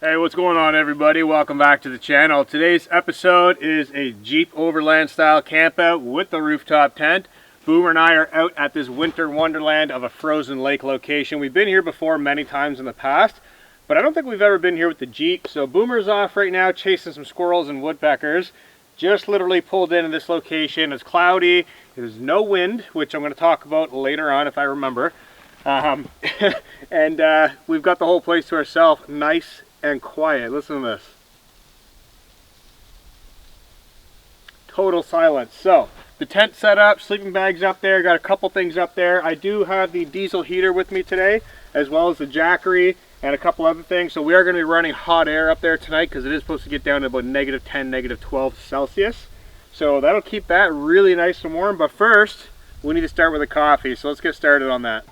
Hey, what's going on everybody? Welcome back to the channel. Today's episode is a Jeep overland style camp out with the rooftop tent. Boomer and I are out at this winter wonderland of a frozen lake location. We've been here before many times in the past, but I don't think we've ever been here with the Jeep. So Boomer's off right now chasing some squirrels and woodpeckers. Just literally pulled into this location. It's cloudy, there's no wind, which I'm going to talk about later on if I remember. And we've got the whole place to ourselves, nice and quiet. Listen to this. Total silence. So the tent set up, sleeping bags up there, got a couple things up there. I do have the diesel heater with me today, as well as the jackery and a couple other things. So we are going to be running hot air up there tonight because it is supposed to get down to about -10, -12 Celsius. So that'll keep that really nice and warm. But first, we need to start with a coffee. So let's get started on that.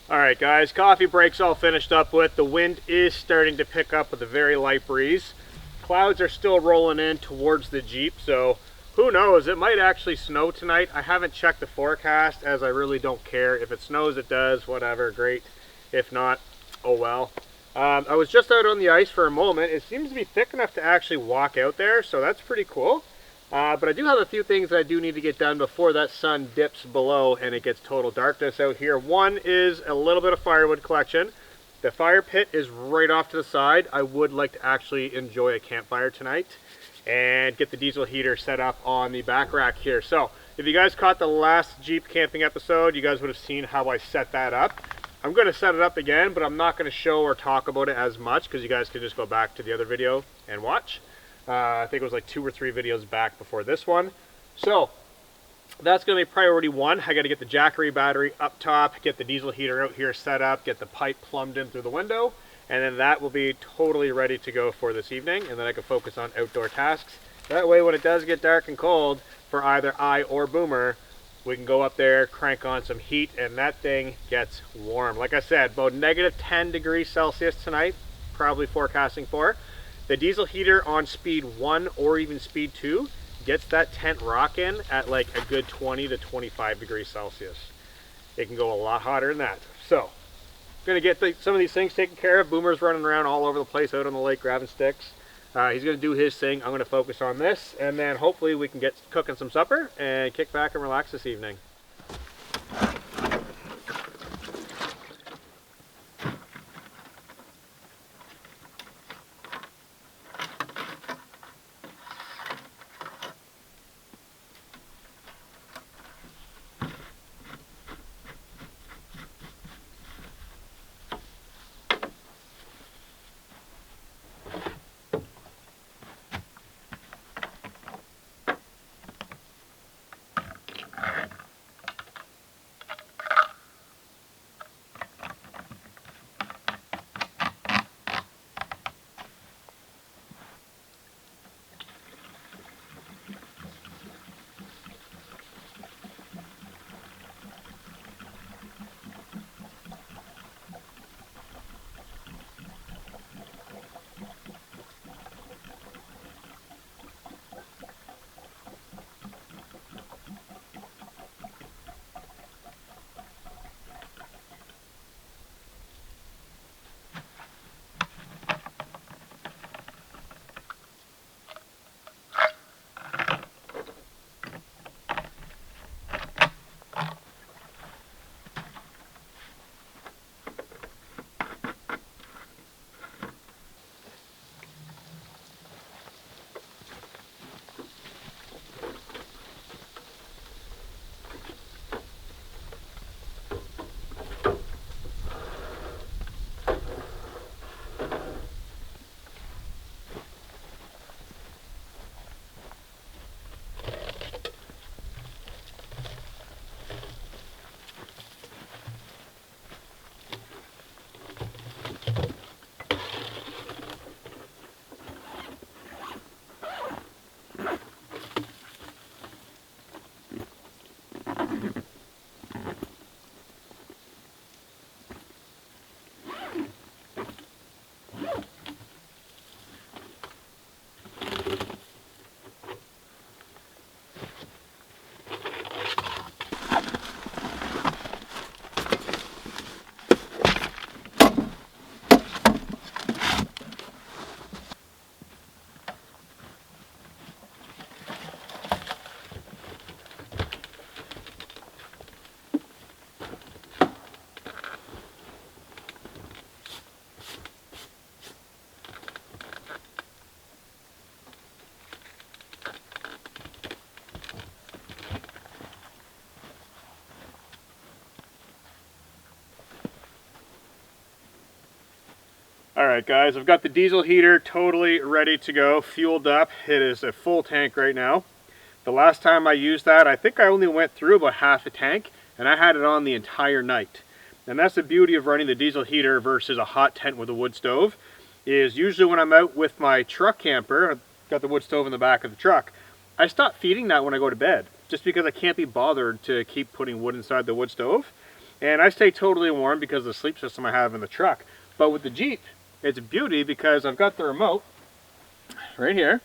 All right, guys, coffee break's all finished up with. The wind is starting to pick up with a very light breeze. Clouds are still rolling in towards the Jeep, so who knows, it might actually snow tonight. I haven't checked the forecast, as I really don't care. If it snows, it does, whatever, great. If not, oh well. I was just out on the ice for a moment. It seems to be thick enough to actually walk out there, so that's pretty cool. But I do have a few things that I do need to get done before that sun dips below and it gets total darkness out here. One is a little bit of firewood collection. The fire pit is right off to the side. I would like to actually enjoy a campfire tonight and get the diesel heater set up on the back rack here. So if you guys caught the last Jeep camping episode, you guys would have seen how I set that up. I'm going to set it up again, but I'm not going to show or talk about it as much because you guys can just go back to the other video and watch. I think it was like 2 or 3 videos back before this one. So that's going to be priority 1. I got to get the Jackery battery up top, get the diesel heater out here set up, get the pipe plumbed in through the window, and then that will be totally ready to go for this evening, and then I can focus on outdoor tasks. That way when it does get dark and cold, for either I or Boomer, we can go up there, crank on some heat, and that thing gets warm. Like I said, about -10 degrees Celsius tonight, probably forecasting for. The diesel heater on speed 1 or even speed 2 gets that tent rocking at like a good 20 to 25 degrees Celsius. It can go a lot hotter than that. So, I'm gonna get some of these things taken care of. Boomer's running around all over the place out on the lake grabbing sticks. He's gonna do his thing. I'm gonna focus on this, and then hopefully we can get cooking some supper and kick back and relax this evening. Alright guys, I've got the diesel heater totally ready to go, fueled up. It is a full tank right now. The last time I used that, I think I only went through about half a tank, and I had it on the entire night. And that's the beauty of running the diesel heater versus a hot tent with a wood stove, is usually when I'm out with my truck camper, I've got the wood stove in the back of the truck, I stop feeding that when I go to bed, just because I can't be bothered to keep putting wood inside the wood stove. And I stay totally warm because of the sleep system I have in the truck. But with the Jeep, it's a beauty because I've got the remote right here.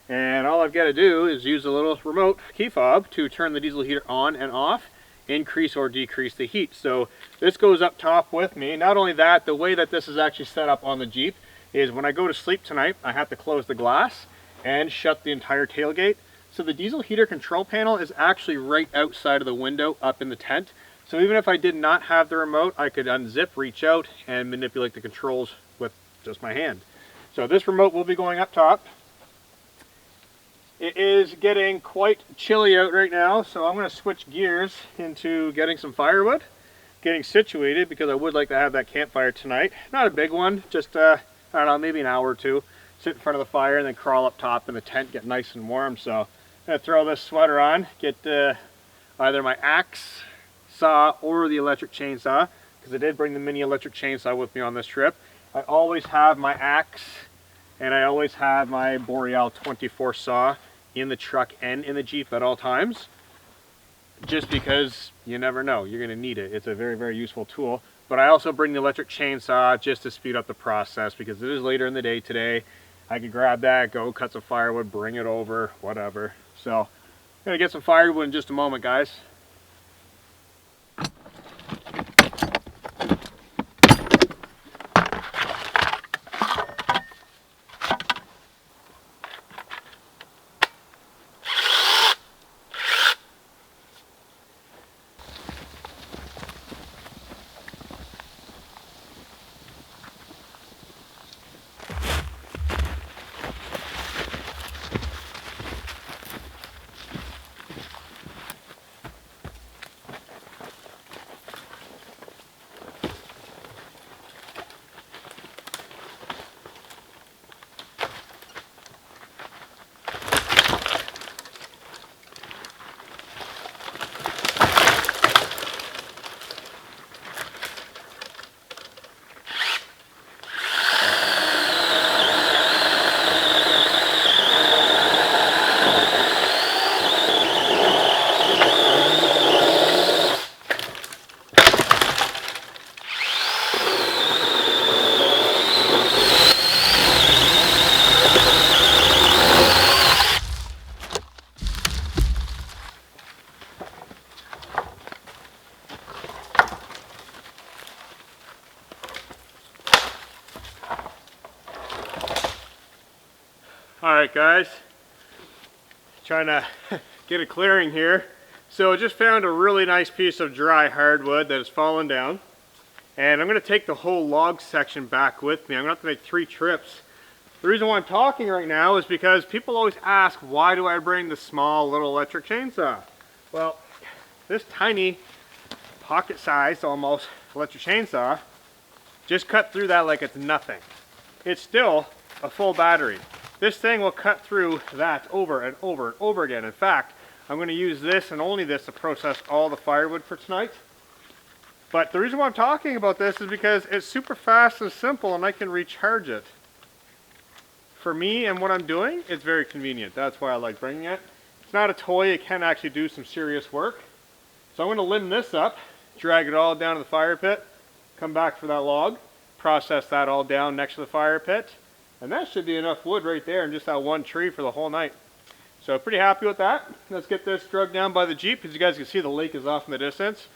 And all I've got to do is use a little remote key fob to turn the diesel heater on and off, increase or decrease the heat. So this goes up top with me. Not only that, the way that this is actually set up on the Jeep is when I go to sleep tonight, I have to close the glass and shut the entire tailgate. So the diesel heater control panel is actually right outside of the window up in the tent. So even if I did not have the remote, I could unzip, reach out, and manipulate the controls with just my hand. So this remote will be going up top. It is getting quite chilly out right now, so I'm going to switch gears into getting some firewood, getting situated, because I would like to have that campfire tonight. Not a big one, just I don't know, maybe an hour or two. Sit in front of the fire and then crawl up top in the tent, get nice and warm. So I'm going to throw this sweater on, get either my axe, saw, or the electric chainsaw, because I did bring the mini electric chainsaw with me on this trip. I always have my axe and I always have my Boreal 24 saw in the truck and in the Jeep at all times, just because you never know, you're going to need it. It's a very, very useful tool. But I also bring the electric chainsaw just to speed up the process, because it is later in the day today. I could grab that, go cut some firewood, bring it over, whatever. So I'm going to get some firewood in just a moment, guys. Alright guys, trying to get a clearing here. So I just found a really nice piece of dry hardwood that has fallen down. And I'm going to take the whole log section back with me. I'm going to have to make 3 trips. The reason why I'm talking right now is because people always ask, why do I bring the small little electric chainsaw? Well, this tiny pocket-sized almost electric chainsaw just cut through that like it's nothing. It's still a full battery. This thing will cut through that over and over and over again. In fact, I'm going to use this and only this to process all the firewood for tonight. But the reason why I'm talking about this is because it's super fast and simple and I can recharge it. For me and what I'm doing, it's very convenient. That's why I like bringing it. It's not a toy, it can actually do some serious work. So I'm going to limb this up, drag it all down to the fire pit, come back for that log, process that all down next to the fire pit. And that should be enough wood right there in just that one tree for the whole night. So pretty happy with that. Let's get this dragged down by the Jeep. As you guys can see, the lake is off in the distance.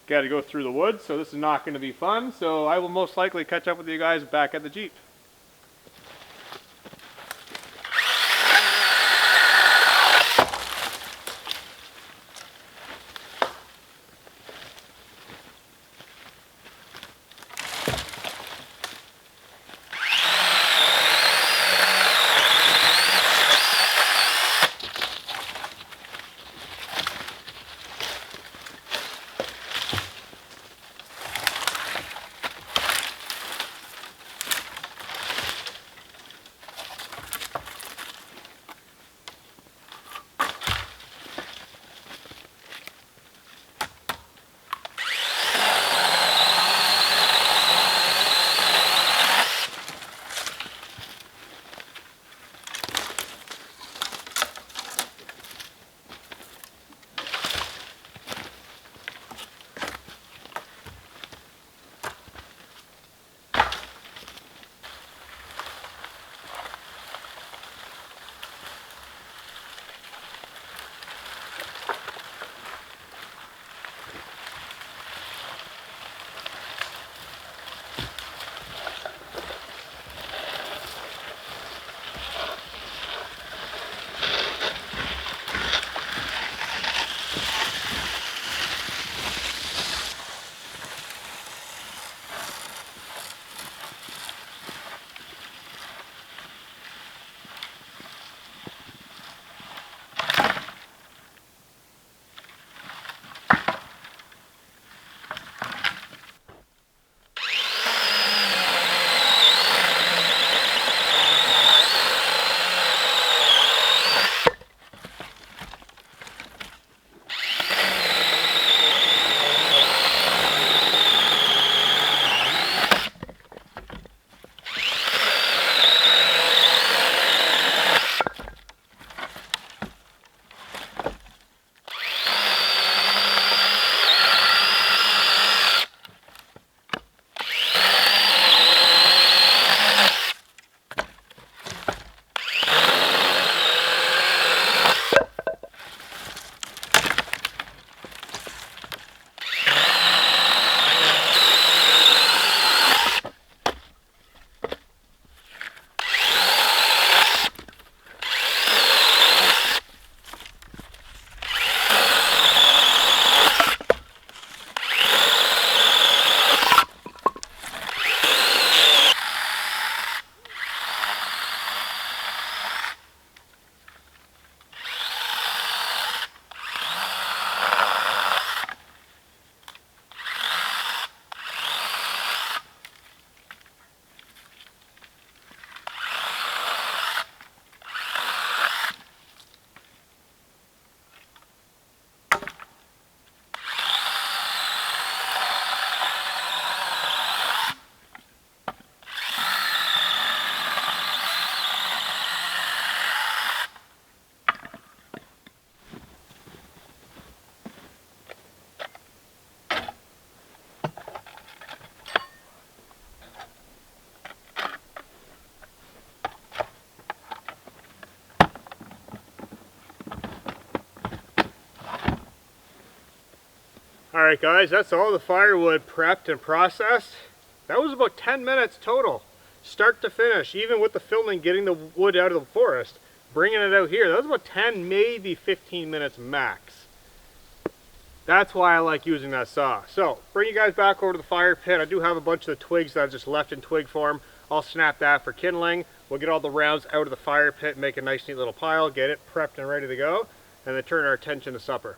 Got to go through the woods, so this is not going to be fun. So I will most likely catch up with you guys back at the Jeep. Alright guys, that's all the firewood prepped and processed. That was about 10 minutes total, start to finish, even with the filming, getting the wood out of the forest, bringing it out here. That was about 10, maybe 15 minutes max. That's why I like using that saw. So, bring you guys back over to the fire pit. I do have a bunch of the twigs that I just left in twig form. I'll snap that for kindling. We'll get all the rounds out of the fire pit, make a nice neat little pile, get it prepped and ready to go, and then turn our attention to supper.